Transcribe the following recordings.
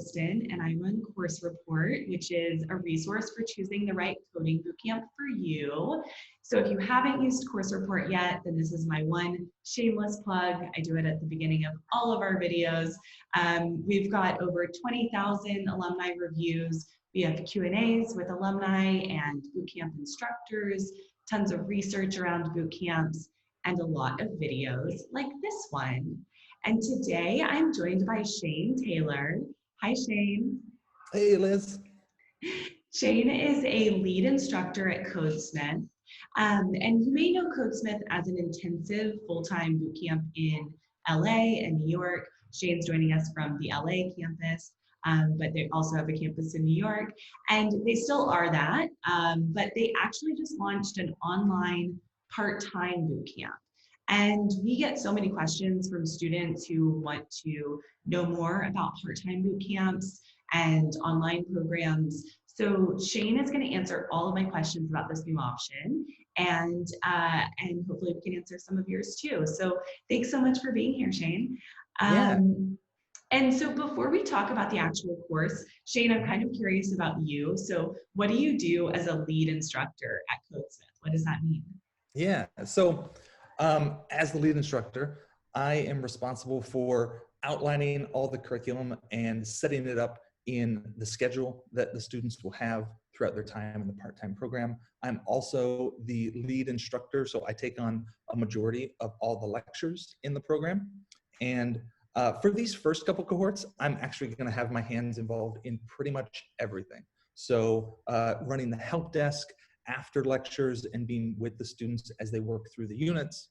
Kristen, and I run Course Report, which is a resource for choosing the right coding bootcamp for you. So if you haven't used Course Report yet, then this is my one shameless plug. I do it at the beginning of all of our videos. We've got over 20,000 alumni reviews. We have Q&As with alumni and bootcamp instructors, tons of research around bootcamps, and a lot of videos like this one. And today I'm joined by Shane Taylor. Hi, Shane. Hey, Liz. Shane is a lead instructor at Codesmith. And you may know Codesmith as an intensive full-time bootcamp in LA and New York. Shane's joining us from the LA campus, but they also have a campus in New York. And they still are that, but they actually just launched an online part-time bootcamp. And we get so many questions from students who want to know more about part-time boot camps and online programs. So Shane is going to answer all of my questions about this new option, and hopefully we can answer some of yours too. So thanks so much for being here, Shane. And so before we talk about the actual course, Shane, I'm kind of curious about you. So what do you do as a lead instructor at Codesmith? What does that mean? Yeah, so as the lead instructor, I am responsible for outlining all the curriculum and setting it up in the schedule that the students will have throughout their time in the part-time program. I'm also the lead instructor, so I take on a majority of all the lectures in the program. And for these first couple cohorts, I'm actually going to have my hands involved in pretty much everything. So running the help desk after lectures and being with the students as they work through the units.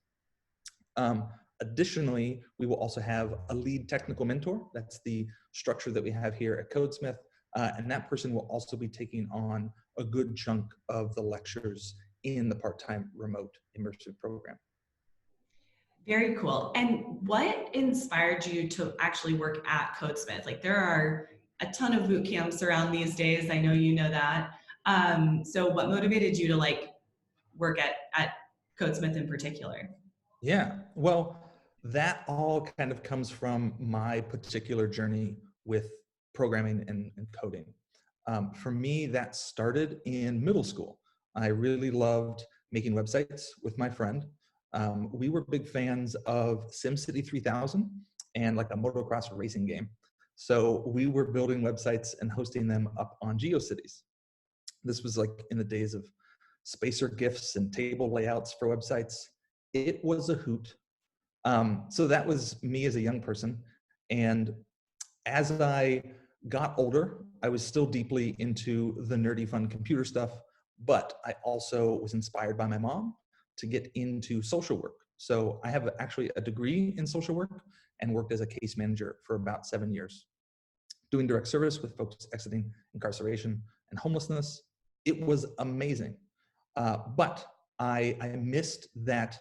Additionally, we will also have a lead technical mentor. That's the structure that we have here at Codesmith. And that person will also be taking on a good chunk of the lectures in the part-time remote immersive program. Very cool. And what inspired you to actually work at Codesmith? Like, there are a ton of boot camps around these days. I know you know that. So what motivated you to work at Codesmith in particular? Yeah, well, that all kind of comes from my particular journey with programming and coding. For me, that started in middle school. I really loved making websites with my friend. We were big fans of SimCity 3000 and like a motocross racing game. So we were building websites and hosting them up on GeoCities. This was like in the days of spacer GIFs and table layouts for websites. It was a hoot. So that was me as a young person. And as I got older, I was still deeply into the nerdy fun computer stuff, but I also was inspired by my mom to get into social work. So I have actually a degree in social work and worked as a case manager for about 7 years, doing direct service with folks exiting incarceration and homelessness. It was amazing. But I missed that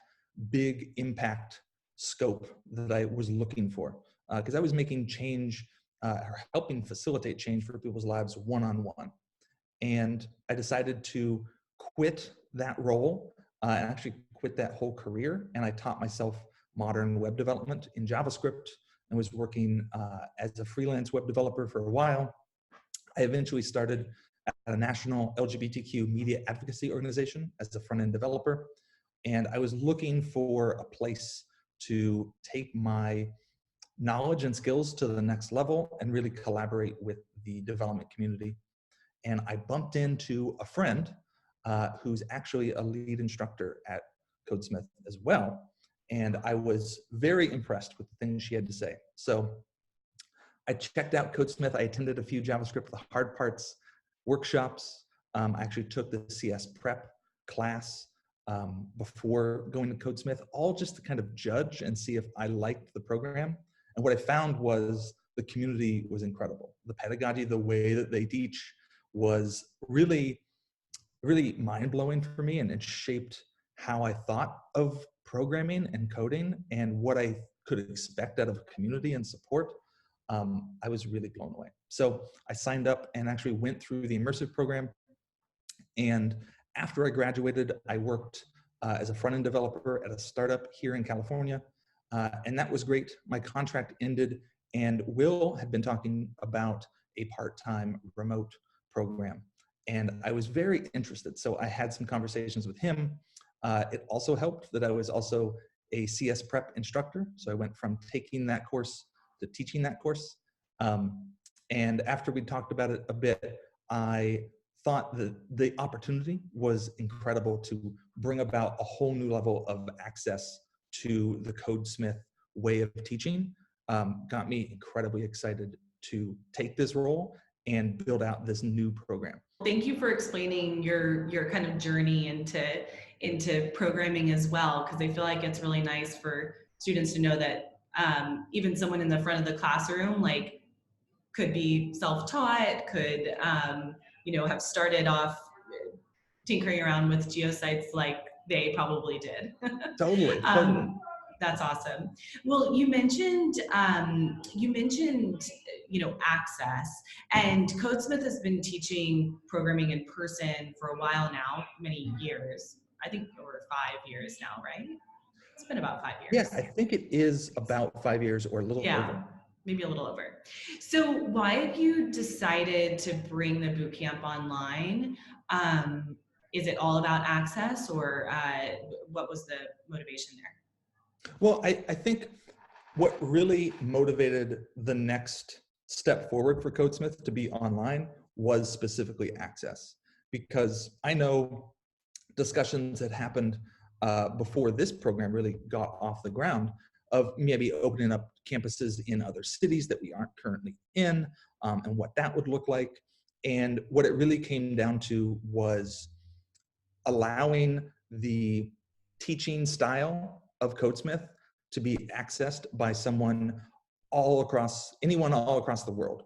big impact scope that I was looking for, because I was making change or helping facilitate change for people's lives one-on-one. And I decided to quit that role and actually quit that whole career. And I taught myself modern web development in JavaScript and was working as a freelance web developer for a while. I eventually started at a national LGBTQ media advocacy organization as a front-end developer. And I was looking for a place to take my knowledge and skills to the next level and really collaborate with the development community. And I bumped into a friend who's actually a lead instructor at Codesmith as well. And I was very impressed with the things she had to say. So I checked out Codesmith. I attended a few JavaScript, the hard parts workshops. I actually took the CS prep class before going to Codesmith, all just to kind of judge and see if I liked the program. And what I found was the community was incredible. The pedagogy, the way that they teach was really, really mind-blowing for me, and it shaped how I thought of programming and coding and what I could expect out of a community and support. I was really blown away. So I signed up and actually went through the immersive program. And after I graduated, I worked as a front-end developer at a startup here in California. And that was great. My contract ended, and Will had been talking about a part-time remote program. And I was very interested. So I had some conversations with him. It also helped that I was also a CS prep instructor. So I went from taking that course to teaching that course. And after we talked about it a bit, I thought that the opportunity was incredible to bring about a whole new level of access to the Codesmith way of teaching. Got me incredibly excited to take this role and build out this new program. Thank you for explaining your kind of journey into programming as well, because I feel like it's really nice for students to know that even someone in the front of the classroom like could be self-taught, could have started off tinkering around with geosites like they probably did. Totally. That's awesome. Well, you mentioned access, and Codesmith has been teaching programming in person for a while now, many years. I think over 5 years now, right? It's been about 5 years. Yeah, I think it is about 5 years or a little over. Maybe a little over. So why have you decided to bring the bootcamp online? Is it all about access, or what was the motivation there? Well, I think what really motivated the next step forward for Codesmith to be online was specifically access, because I know discussions had happened before this program really got off the ground of maybe opening up campuses in other cities that we aren't currently in, and what that would look like. And what it really came down to was allowing the teaching style of Codesmith to be accessed by anyone all across the world.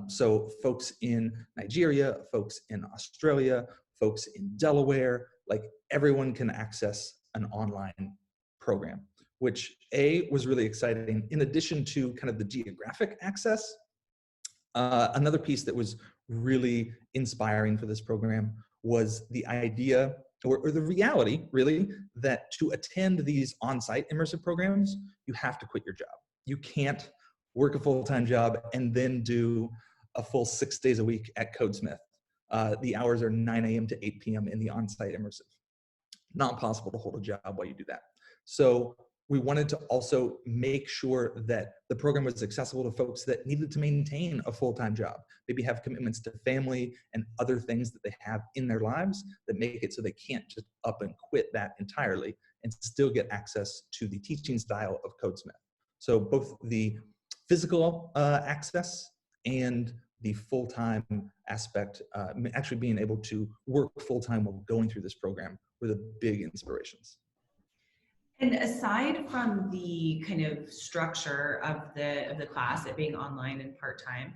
So folks in Nigeria, folks in Australia, folks in Delaware, like everyone can access an online program, which was really exciting. In addition to kind of the geographic access, another piece that was really inspiring for this program was the idea or the reality, really, that to attend these on-site immersive programs, you have to quit your job. You can't work a full-time job and then do a full 6 days a week at Codesmith. The hours are 9 a.m. to 8 p.m. in the on-site immersive. Not possible to hold a job while you do that. So we wanted to also make sure that the program was accessible to folks that needed to maintain a full-time job, maybe have commitments to family and other things that they have in their lives that make it so they can't just up and quit that entirely and still get access to the teaching style of Codesmith. So both the physical access and the full-time aspect, actually being able to work full-time while going through this program were the big inspirations. And aside from the kind of structure of the class, it being online and part-time,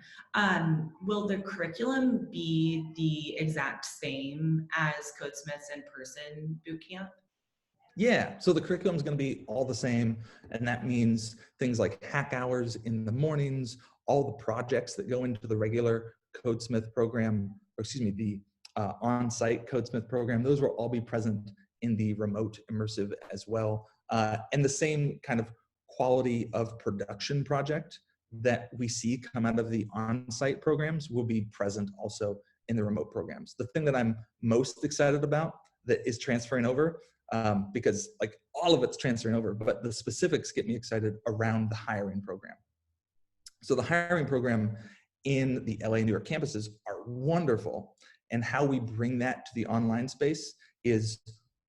will the curriculum be the exact same as Codesmith's in-person bootcamp? Yeah, so the curriculum is going to be all the same, and that means things like hack hours in the mornings, all the projects that go into the regular Codesmith program, or excuse me, the on-site Codesmith program, those will all be present in the remote immersive as well. And the same kind of quality of production project that we see come out of the on-site programs will be present also in the remote programs. The thing that I'm most excited about that is transferring over, because like all of it's transferring over, but the specifics get me excited around the hiring program. So the hiring program in the LA and New York campuses are wonderful, and how we bring that to the online space is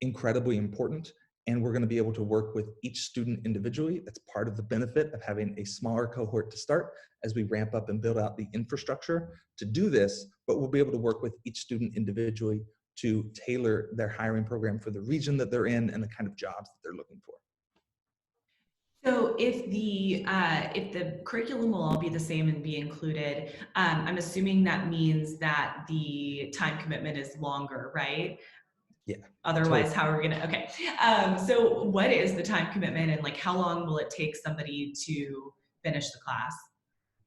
incredibly important. And we're going to be able to work with each student individually. That's part of the benefit of having a smaller cohort to start as we ramp up and build out the infrastructure to do this, but we'll be able to work with each student individually to tailor their hiring program for the region that they're in and the kind of jobs that they're looking for. So if the curriculum will all be the same and be included, I'm assuming that means that the time commitment is longer, right? Yeah. Otherwise, totally. how are we gonna, okay. So what is the time commitment, and like how long will it take somebody to finish the class?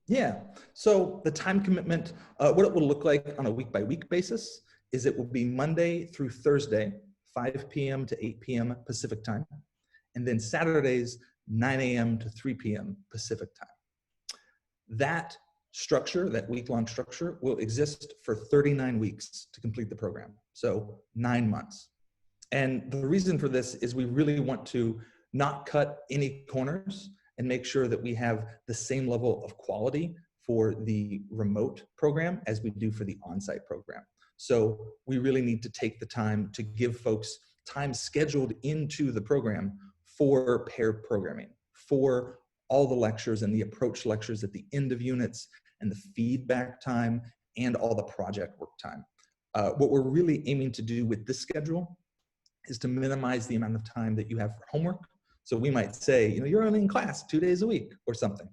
Yeah, so the time commitment, what it will look like on a week-by-week basis is it will be Monday through Thursday, 5 p.m. to 8 p.m. Pacific time, and then Saturdays, 9 a.m. to 3 p.m. Pacific time. That structure, that week-long structure, will exist for 39 weeks to complete the program. So 9 months. And the reason for this is we really want to not cut any corners and make sure that we have the same level of quality for the remote program as we do for the on-site program. So we really need to take the time to give folks time scheduled into the program for paired programming, for all the lectures and the approach lectures at the end of units and the feedback time and all the project work time. What we're really aiming to do with this schedule is to minimize the amount of time that you have for homework. So we might say, you know, you're only in class 2 days a week or something.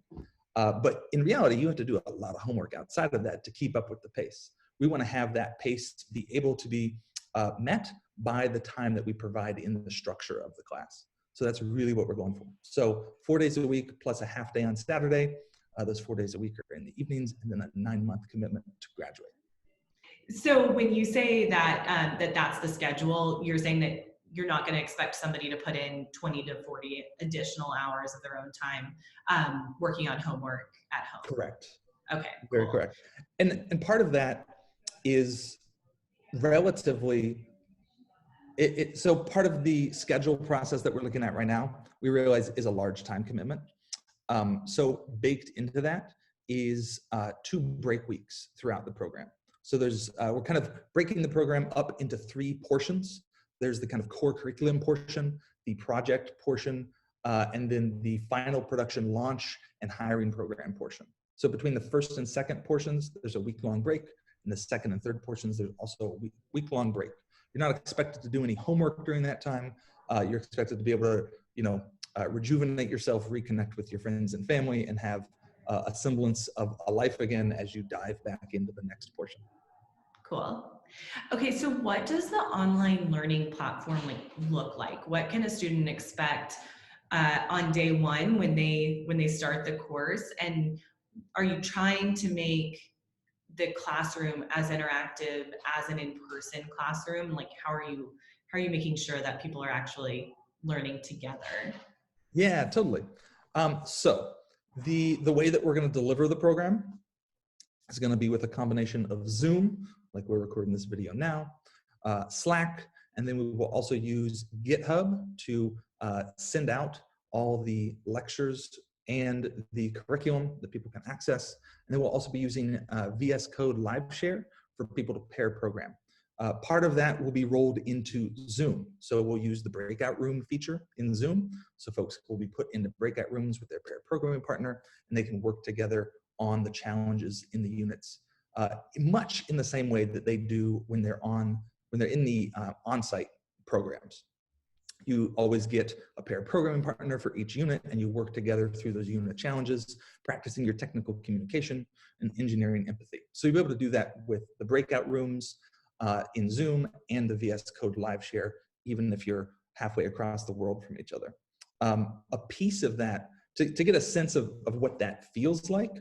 But in reality, you have to do a lot of homework outside of that to keep up with the pace. We want to have that pace be able to be met by the time that we provide in the structure of the class. So that's really what we're going for. So 4 days a week plus a half day on Saturday. Those 4 days a week are in the evenings, and then a 9-month commitment to graduate. So when you say that that's the schedule, you're saying that you're not going to expect somebody to put in 20 to 40 additional hours of their own time working on homework at home. Correct. Okay. Very cool. correct. And part of that is relatively, so part of the schedule process that we're looking at right now, we realize is a large time commitment. So baked into that is 2 break weeks throughout the program. So there's, we're kind of breaking the program up into 3 portions. There's the kind of core curriculum portion, the project portion, and then the final production launch and hiring program portion. So between the first and second portions, there's a week-long break. And the second and third portions, there's also a week-long break. You're not expected to do any homework during that time. You're expected to be able to, you know, rejuvenate yourself, reconnect with your friends and family, and have a semblance of a life again as you dive back into the next portion. Cool. Okay, so what does the online learning platform look like? What can a student expect on day one when they start the course? And are you trying to make the classroom as interactive as an in-person classroom? Like, how are you making sure that people are actually learning together? Yeah, totally. So the way that we're going to deliver the program is going to be with a combination of Zoom, like we're recording this video now, Slack, and then we will also use GitHub to send out all the lectures and the curriculum that people can access. And then we'll also be using VS Code Live Share for people to pair program. Part of that will be rolled into Zoom. So we'll use the breakout room feature in Zoom. So folks will be put into breakout rooms with their pair programming partner, and they can work together on the challenges in the units, much in the same way that they do when they're in the on-site programs. You always get a pair programming partner for each unit, and you work together through those unit challenges, practicing your technical communication and engineering empathy. So you'll be able to do that with the breakout rooms in Zoom and the VS Code Live Share, even if you're halfway across the world from each other. A piece of that, to get a sense of what that feels like,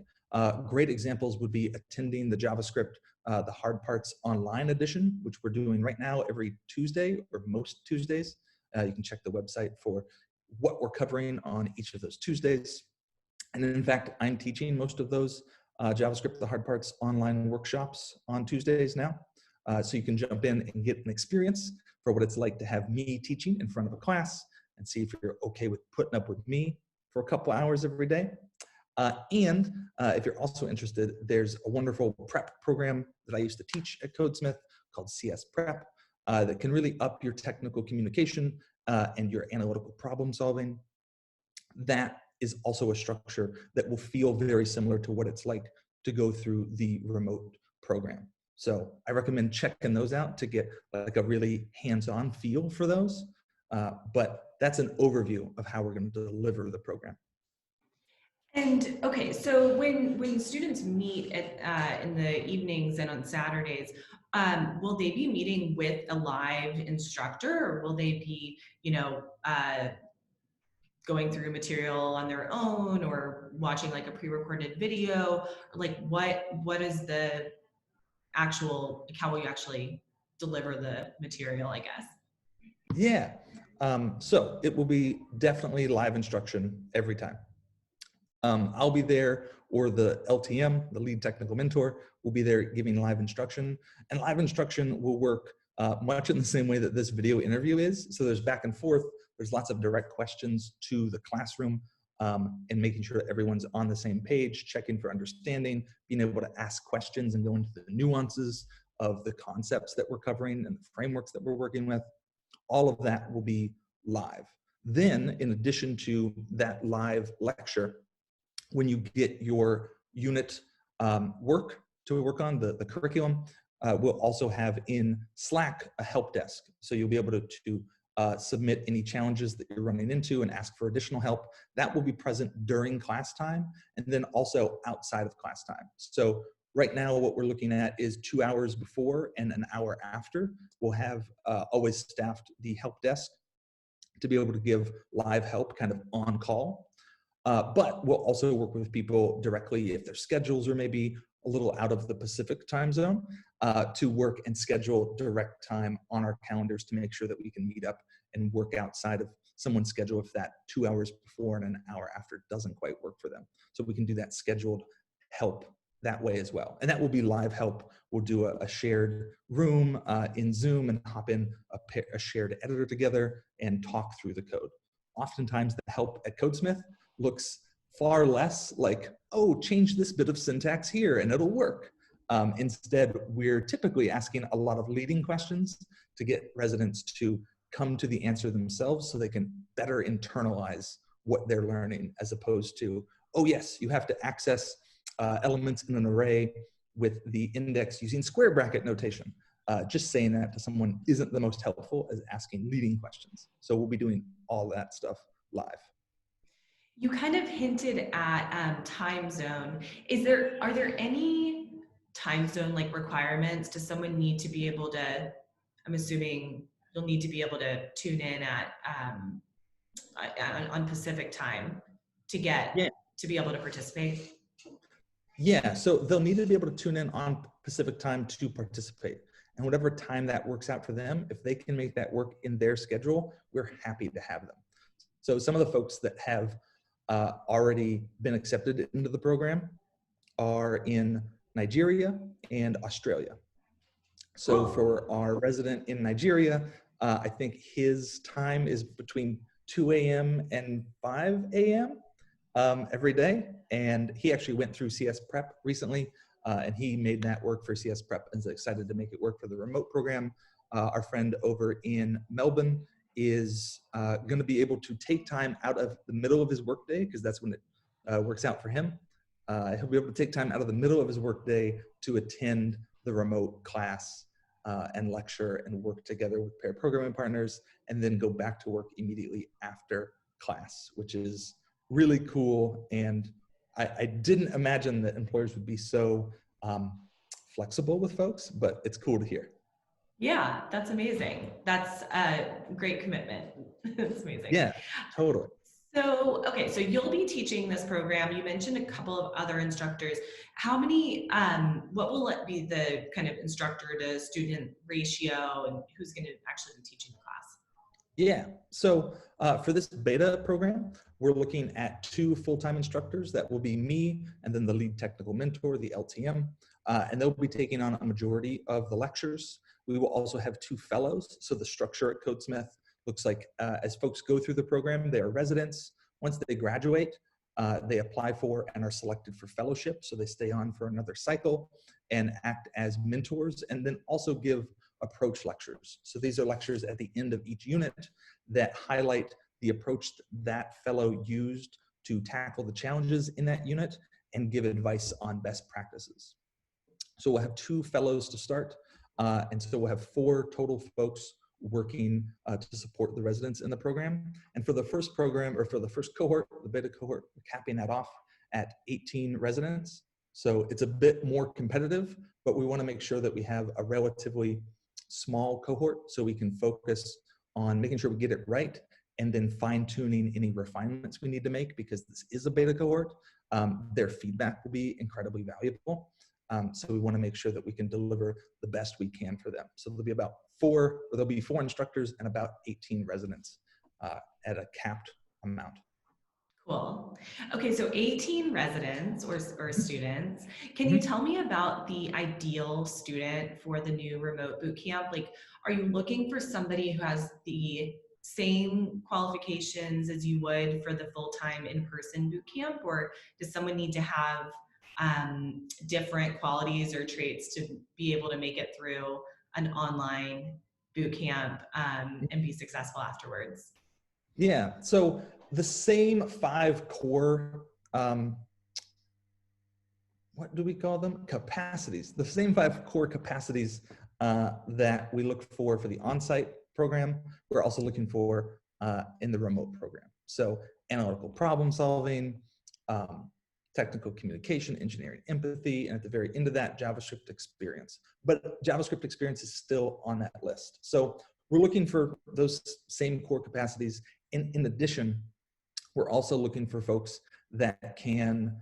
great examples would be attending the JavaScript, the Hard Parts Online edition, which we're doing right now every Tuesday or most Tuesdays. You can check the website for what we're covering on each of those Tuesdays. And in fact, I'm teaching most of those JavaScript, the Hard Parts Online workshops on Tuesdays now. So you can jump in and get an experience for what it's like to have me teaching in front of a class and see if you're okay with putting up with me for a couple hours every day. And if you're also interested, there's a wonderful prep program that I used to teach at Codesmith called CS Prep that can really up your technical communication and your analytical problem solving. That is also a structure that will feel very similar to what it's like to go through the remote program. So I recommend checking those out to get like a really hands-on feel for those. But that's an overview of how we're going to deliver the program. And okay, so when students meet in the evenings and on Saturdays, will they be meeting with a live instructor, or will they be, going through material on their own, or watching like a pre-recorded video? Like what is the actual, like, how will you actually deliver the material, I guess? Yeah, so it will be definitely live instruction every time. I'll be there, or the LTM, the lead technical mentor, will be there giving live instruction. And live instruction will work much in the same way that this video interview is. So there's back and forth. There's lots of direct questions to the classroom, and making sure that everyone's on the same page, checking for understanding, being able to ask questions and go into the nuances of the concepts that we're covering and the frameworks that we're working with. All of that will be live. Then, in addition to that live lecture, when you get your unit work to work on, the curriculum, we'll also have in Slack a help desk. So you'll be able to submit any challenges that you're running into and ask for additional help. That will be present during class time and then also outside of class time. So right now what we're looking at is 2 hours before and an hour after. We'll have always staffed the help desk to be able to give live help kind of on call. But we'll also work with people directly if their schedules are maybe a little out of the Pacific time zone, to work and schedule direct time on our calendars to make sure that we can meet up and work outside of someone's schedule if that 2 hours before and an hour after doesn't quite work for them. So we can do that scheduled help that way as well. And that will be live help. We'll do a shared room in Zoom and hop in a shared editor together and talk through the code. Oftentimes the help at Codesmith looks far less like, oh, change this bit of syntax here and it'll work. Instead, we're typically asking a lot of leading questions to get residents to come to the answer themselves so they can better internalize what they're learning, as opposed to, oh yes, you have to access elements in an array with the index using square bracket notation. Just saying that to someone isn't the most helpful as asking leading questions. So we'll be doing all that stuff live. You kind of hinted at time zone. Are there any time zone like requirements? Does someone need to be able to, I'm assuming you'll need to be able to tune in at on Pacific time to be able to participate? Yeah, so they'll need to be able to tune in on Pacific time to participate. And whatever time that works out for them, if they can make that work in their schedule, we're happy to have them. So some of the folks that have already been accepted into the program are in Nigeria and Australia. So for our resident in Nigeria, I think his time is between 2 a.m. and 5 a.m. Every day. And he actually went through CS Prep recently, and he made that work for CS Prep and is excited to make it work for the remote program. Our friend over in Melbourne is going to be able to take time out of the middle of his workday, because that's when it works out for him. He'll be able to take time out of the middle of his workday to attend the remote class and lecture and work together with pair programming partners, and then go back to work immediately after class, which is really cool. And I didn't imagine that employers would be so flexible with folks, but it's cool to hear. Yeah, that's amazing. That's a great commitment. That's amazing. Yeah, totally. So, okay, so you'll be teaching this program. You mentioned a couple of other instructors. How many, what will it be the kind of instructor to student ratio, and who's going to actually be teaching the class? Yeah, so for this beta program, we're looking at 2 full-time instructors. That will be me and then the lead technical mentor, the LTM, and they'll be taking on a majority of the lectures. We will also have 2 fellows. So the structure at Codesmith looks like as folks go through the program, they are residents. Once they graduate, they apply for and are selected for fellowship. So they stay on for another cycle and act as mentors, and then also give approach lectures. So these are lectures at the end of each unit that highlight the approach that fellow used to tackle the challenges in that unit and give advice on best practices. So we'll have 2 fellows to start, and so we'll have 4 total folks working to support the residents in the program. And for the first program, or for the first cohort, the beta cohort, we're capping that off at 18 residents. So it's a bit more competitive, but we want to make sure that we have a relatively small cohort so we can focus on making sure we get it right, and then fine-tuning any refinements we need to make, because this is a beta cohort. Their feedback will be incredibly valuable. So we want to make sure that we can deliver the best we can for them. So there'll be 4 instructors and about 18 residents at a capped amount. Cool. Okay, so 18 residents or students. Can you Mhm. tell me about the ideal student for the new remote boot camp? Like, are you looking for somebody who has the same qualifications as you would for the full-time in-person boot camp, or does someone need to have different qualities or traits to be able to make it through an online boot camp and be successful afterwards? Yeah, so the same five core, what do we call them? Capacities. The same five core capacities that we look for the on-site program, we're also looking for in the remote program. So analytical problem solving, um, technical communication, engineering empathy, and at the very end of that, JavaScript experience. But JavaScript experience is still on that list. So we're looking for those same core capacities. In addition, we're also looking for folks that can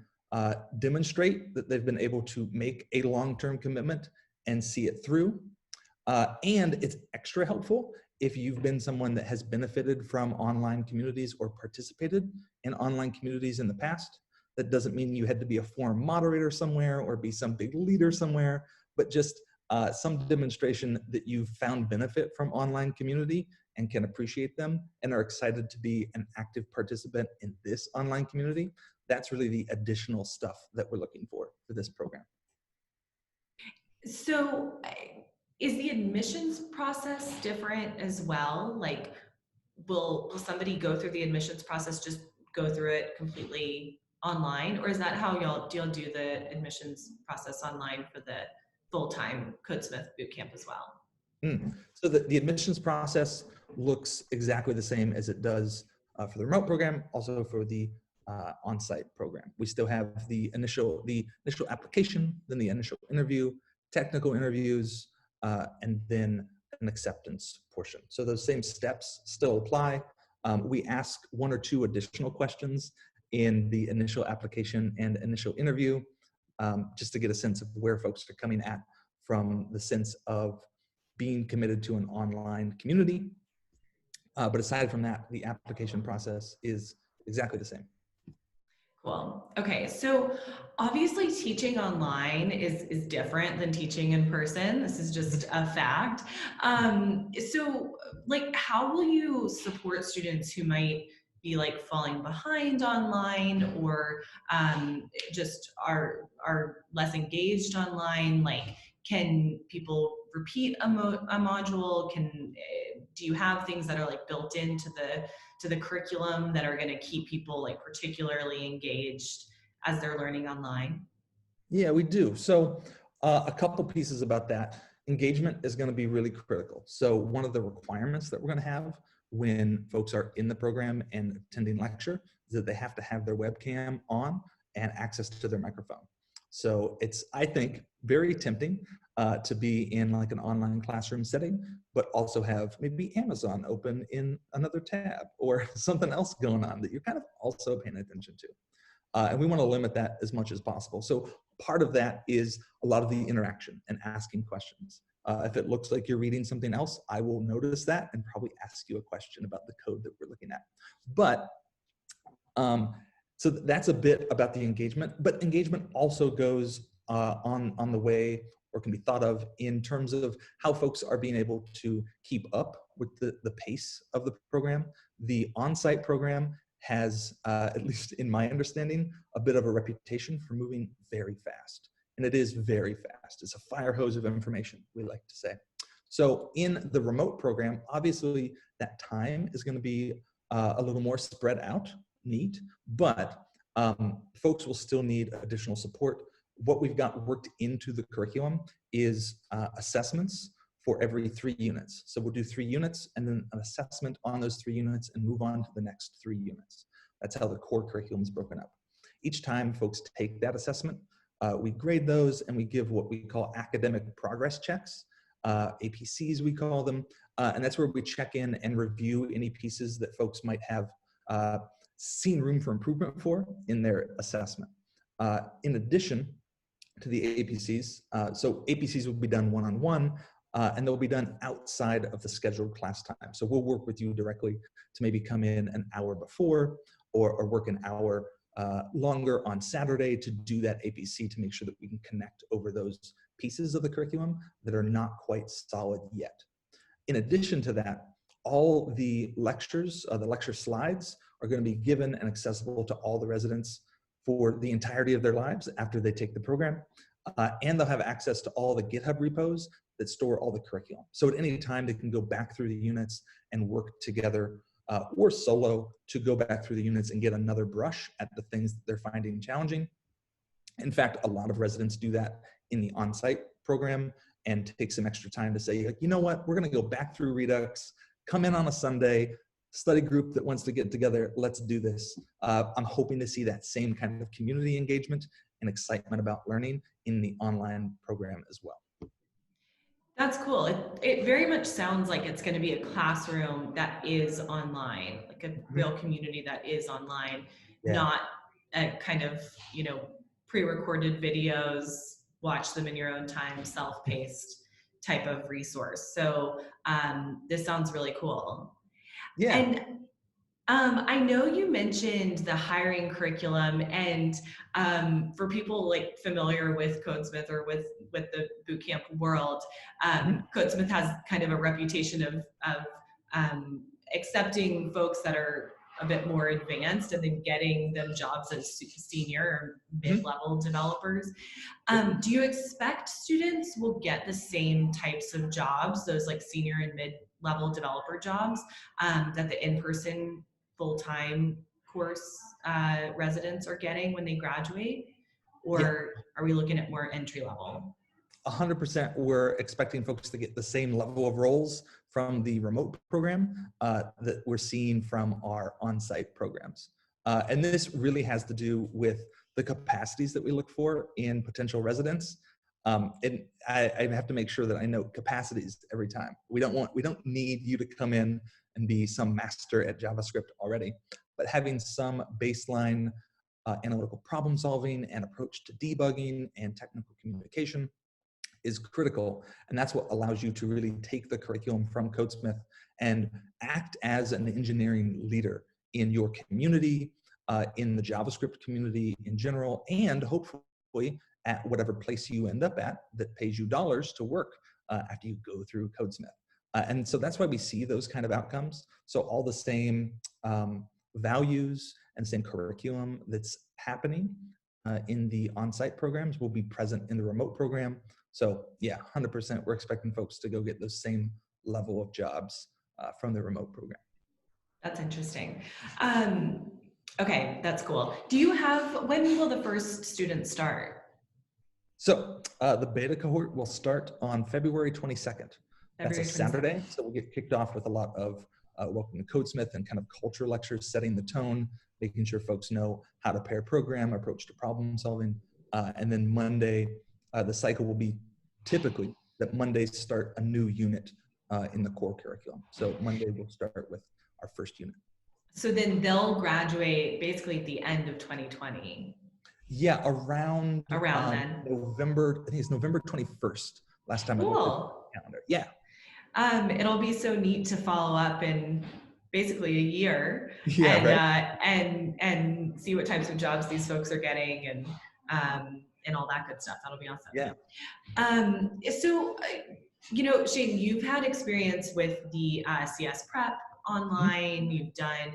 demonstrate that they've been able to make a long-term commitment and see it through. And it's extra helpful if you've been someone that has benefited from online communities or participated in online communities in the past. That doesn't mean you had to be a forum moderator somewhere or be some big leader somewhere, but just some demonstration that you've found benefit from online community and can appreciate them and are excited to be an active participant in this online community. That's really the additional stuff that we're looking for this program. So, is the admissions process different as well? Like, will somebody go through the admissions process, just go through it completely online, or is that how y'all do the admissions process online for the full-time Codesmith bootcamp as well? So the admissions process looks exactly the same as it does for the remote program, also for the on-site program. We still have the initial application, then the initial interview, technical interviews, and then an acceptance portion. So those same steps still apply. We ask one or two additional questions in the initial application and initial interview, just to get a sense of where folks are coming at from the sense of being committed to an online community. But aside from that, the application process is exactly the same. Cool. Okay, so obviously teaching online is different than teaching in person. This is just a fact. So, like, how will you support students who might be like falling behind online or just are less engaged online? Like, can people repeat a module? Do you have things that are like built into the curriculum that are going to keep people like particularly engaged as they're learning online? Yeah, we do. So a couple pieces about that. Engagement is going to be really critical. So one of the requirements that we're going to have when folks are in the program and attending lecture is that they have to have their webcam on and access to their microphone. So it's, I think, very tempting to be in like an online classroom setting, but also have maybe Amazon open in another tab or something else going on that you're kind of also paying attention to. And we want to limit that as much as possible. So part of that is a lot of the interaction and asking questions. If it looks like you're reading something else, I will notice that and probably ask you a question about the code that we're looking at. But so that's a bit about the engagement, but engagement also goes on the way, or can be thought of in terms of how folks are being able to keep up with the pace of the program. The on-site program has, at least in my understanding, a bit of a reputation for moving very fast. And it is very fast. It's a fire hose of information, we like to say. So in the remote program, obviously that time is going to be a little more spread out, neat, but folks will still need additional support. What we've got worked into the curriculum is assessments for every 3 units. So we'll do 3 units and then an assessment on those 3 units and move on to the next 3 units. That's how the core curriculum is broken up. Each time folks take that assessment, we grade those and we give what we call academic progress checks, APCs we call them, and that's where we check in and review any pieces that folks might have seen room for improvement for in their assessment. In addition to the APCs, so APCs will be done one-on-one, and they'll be done outside of the scheduled class time. So we'll work with you directly to maybe come in an hour before or work an hour longer on Saturday to do that APC to make sure that we can connect over those pieces of the curriculum that are not quite solid yet. In addition to that, all the lectures, the lecture slides are going to be given and accessible to all the residents for the entirety of their lives after they take the program. And they'll have access to all the GitHub repos that store all the curriculum. So at any time, they can go back through the units and work together or solo to go back through the units and get another brush at the things that they're finding challenging. In fact, a lot of residents do that in the on-site program and take some extra time to say, you know what, we're going to go back through Redux, come in on a Sunday, study group that wants to get together, let's do this. I'm hoping to see that same kind of community engagement and excitement about learning in the online program as well. That's cool. It very much sounds like it's going to be a classroom that is online, like a real community that is online, not a kind of, pre-recorded videos, watch them in your own time, self-paced type of resource. So this sounds really cool. Yeah. And I know you mentioned the hiring curriculum, and for people like familiar with Codesmith or with the bootcamp world, Codesmith has kind of a reputation of accepting folks that are a bit more advanced and then getting them jobs as senior or mid-level developers. Do you expect students will get the same types of jobs, those like senior and mid-level developer jobs, that the in-person full-time course residents are getting when they graduate? Or are we looking at more entry level? 100% we're expecting folks to get the same level of roles from the remote program that we're seeing from our on-site programs. And this really has to do with the capacities that we look for in potential residents. And I have to make sure that I note capacities every time. We don't need you to come in and be some master at JavaScript already, but having some baseline analytical problem solving and approach to debugging and technical communication is critical. And that's what allows you to really take the curriculum from Codesmith and act as an engineering leader in your community, in the JavaScript community in general, and hopefully at whatever place you end up at that pays you dollars to work after you go through Codesmith. And so that's why we see those kind of outcomes. So all the same values and same curriculum that's happening in the on-site programs will be present in the remote program. So yeah, 100% we're expecting folks to go get those same level of jobs from the remote program. That's interesting. Okay, that's cool. When will the first students start? So the beta cohort will start on February 22nd. That's a Saturday, so we'll get kicked off with a lot of welcome to Codesmith and kind of culture lectures, setting the tone, making sure folks know how to pair program, approach to problem solving. And then Monday, the cycle will be typically that Mondays start a new unit in the core curriculum. So Monday we'll start with our first unit. So then they'll graduate basically at the end of 2020. Yeah, around then. November, I think it's November 21st, last time I looked at the calendar. Yeah. It'll be so neat to follow up in basically a year and see what types of jobs these folks are getting and all that good stuff. That'll be awesome. Yeah. So, Shane, you've had experience with the CS prep online. You've done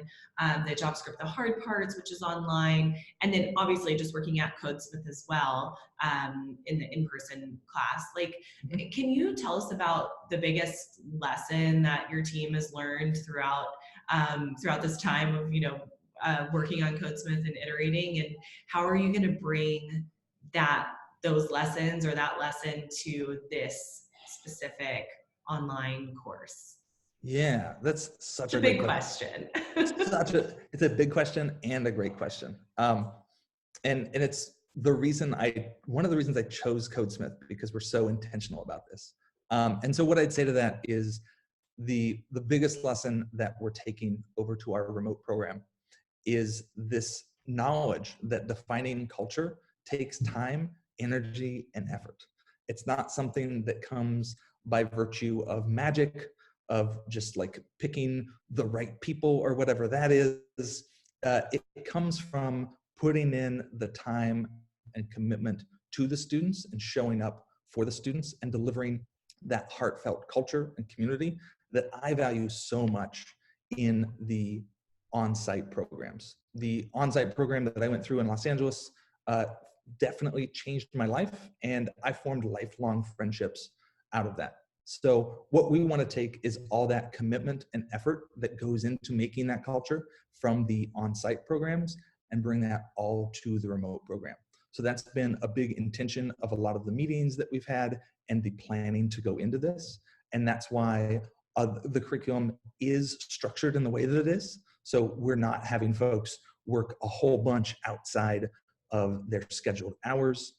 the JavaScript, the hard parts, which is online, and then obviously just working at Codesmith as well in the in-person class. Like, can you tell us about the biggest lesson that your team has learned throughout this time of working on Codesmith and iterating, and how are you going to bring those lessons or that lesson to this specific online course? Yeah, that's such a big question. It's a big question and a great question. And it's one of the reasons I chose Codesmith, because we're so intentional about this. And so what I'd say to that is the biggest lesson that we're taking over to our remote program is this knowledge that defining culture takes time, energy, and effort. It's not something that comes by virtue of magic, of just like picking the right people or whatever that is. it comes from putting in the time and commitment to the students and showing up for the students and delivering that heartfelt culture and community that I value so much in the on-site programs. The on-site program that I went through in Los Angeles definitely changed my life, and I formed lifelong friendships out of that. So what we want to take is all that commitment and effort that goes into making that culture from the on-site programs and bring that all to the remote program. So that's been a big intention of a lot of the meetings that we've had and the planning to go into this. And that's why the curriculum is structured in the way that it is. So we're not having folks work a whole bunch outside of their scheduled hours.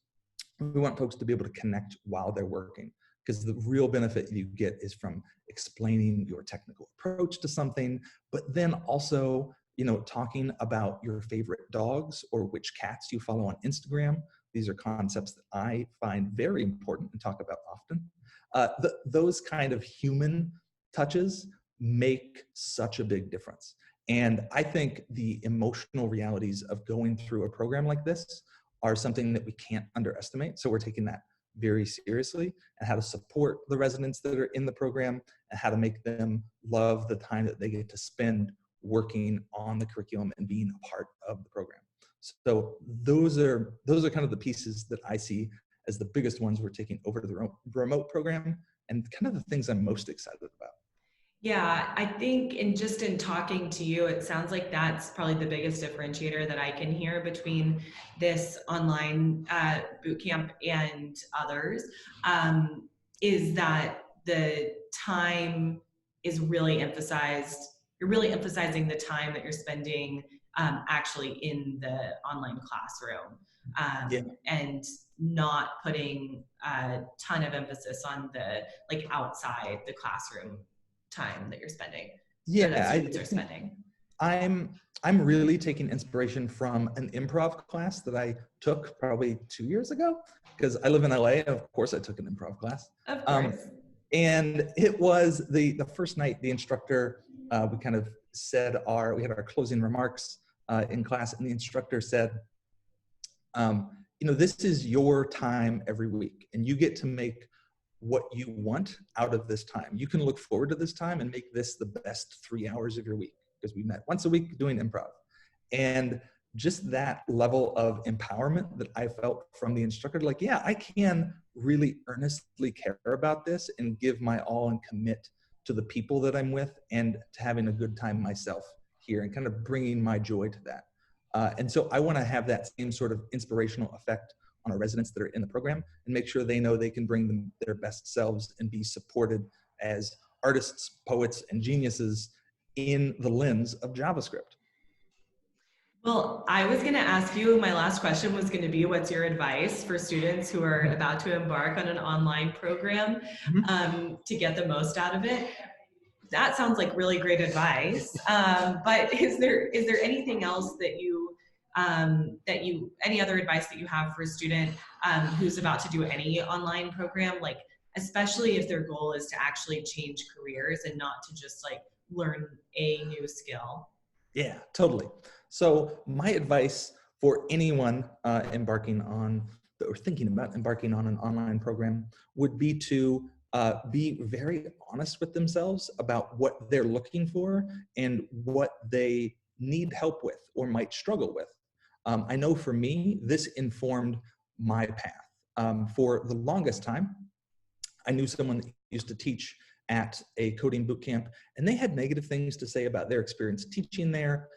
We want folks to be able to connect while they're working, because the real benefit you get is from explaining your technical approach to something, but then also, you know, talking about your favorite dogs or which cats you follow on Instagram. These are concepts that I find very important and talk about often. Those kind of human touches make such a big difference. And I think the emotional realities of going through a program like this are something that we can't underestimate. So we're taking that very seriously, and how to support the residents that are in the program and how to make them love the time that they get to spend working on the curriculum and being a part of the program. So those are kind of the pieces that I see as the biggest ones we're taking over to the remote program, and kind of the things I'm most excited about. Yeah, I think in talking to you, it sounds like that's probably the biggest differentiator that I can hear between this online boot camp and others, is that the time is really emphasized. You're really emphasizing the time that you're spending actually in the online classroom, Yeah. and not putting a ton of emphasis on the like outside the classroom time that you're spending, or that Yeah, students are spending. I'm really taking inspiration from an improv class that I took probably 2 years ago, because I live in LA, and of course I took an improv class. Of course. And it was the first night, the instructor, we kind of said we had our closing remarks in class, and the instructor said, you know, this is your time every week, and you get to make what you want out of this time. You can look forward to this time and make this the best 3 hours of your week, because we met once a week doing improv. And just that level of empowerment that I felt from the instructor, like, yeah, I can really earnestly care about this and give my all and commit to the people that I'm with and to having a good time myself here, and kind of bringing my joy to that. And so I want to have that same sort of inspirational effect on our residents that are in the program, and make sure they know they can bring their best selves and be supported as artists, poets, and geniuses in the lens of JavaScript. Well, I was going to ask you, my last question was going to be, what's your advice for students who are about to embark on an online program to get the most out of it? That sounds like really great advice. But is there anything else that any other advice that you have for a student who's about to do any online program, like especially if their goal is to actually change careers and not to just like learn a new skill? Yeah, totally. So my advice for anyone embarking on or thinking about embarking on an online program would be to be very honest with themselves about what they're looking for and what they need help with or might struggle with. I know for me, this informed my path. For the longest time, I knew someone that used to teach at a coding boot camp, and they had negative things to say about their experience teaching there.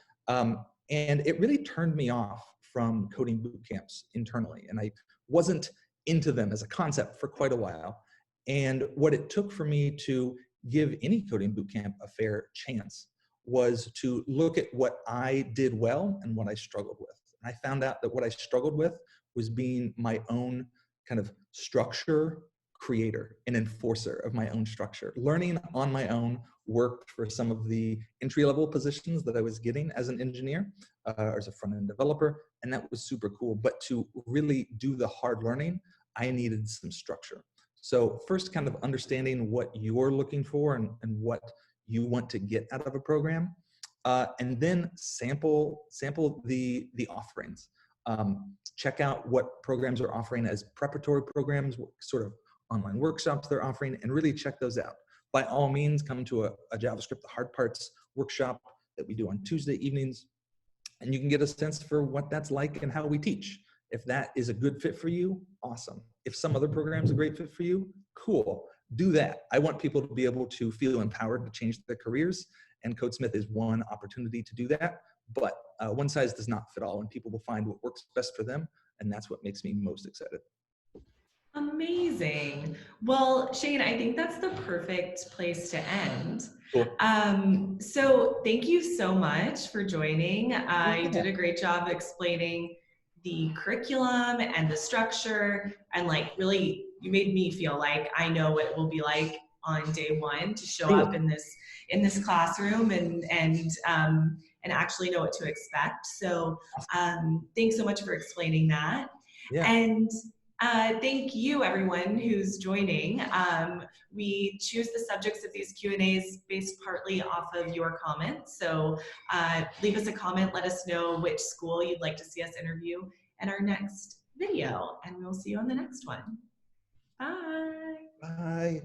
And it really turned me off from coding boot camps internally. And I wasn't into them as a concept for quite a while. And what it took for me to give any coding boot camp a fair chance was to look at what I did well and what I struggled with. And I found out that what I struggled with was being my own kind of structure creator and enforcer of my own structure. Learning on my own worked for some of the entry-level positions that I was getting as an engineer or as a front-end developer, and that was super cool. But to really do the hard learning, I needed some structure. So first, kind of understanding what you're looking for and what you want to get out of a program. and then sample the offerings. Check out what programs are offering as preparatory programs, what sort of online workshops they're offering, and really check those out. By all means, come to a JavaScript The Hard Parts workshop that we do on Tuesday evenings, and you can get a sense for what that's like and how we teach. If that is a good fit for you, awesome. If some other program is a great fit for you, cool. Do that. I want people to be able to feel empowered to change their careers, and Codesmith is one opportunity to do that. But one size does not fit all, and people will find what works best for them, and that's what makes me most excited. Amazing. Well, Shane, I think that's the perfect place to end. Cool. So thank you so much for joining. Yeah. You did a great job explaining the curriculum and the structure, and like really you made me feel like I know what it will be like on day one to show Cool. up in this classroom and actually know what to expect. So thanks so much for explaining that. Yeah. And thank you, everyone who's joining. We choose the subjects of these Q&As based partly off of your comments. So leave us a comment, let us know which school you'd like to see us interview in our next video, and we'll see you on the next one. Bye. Bye.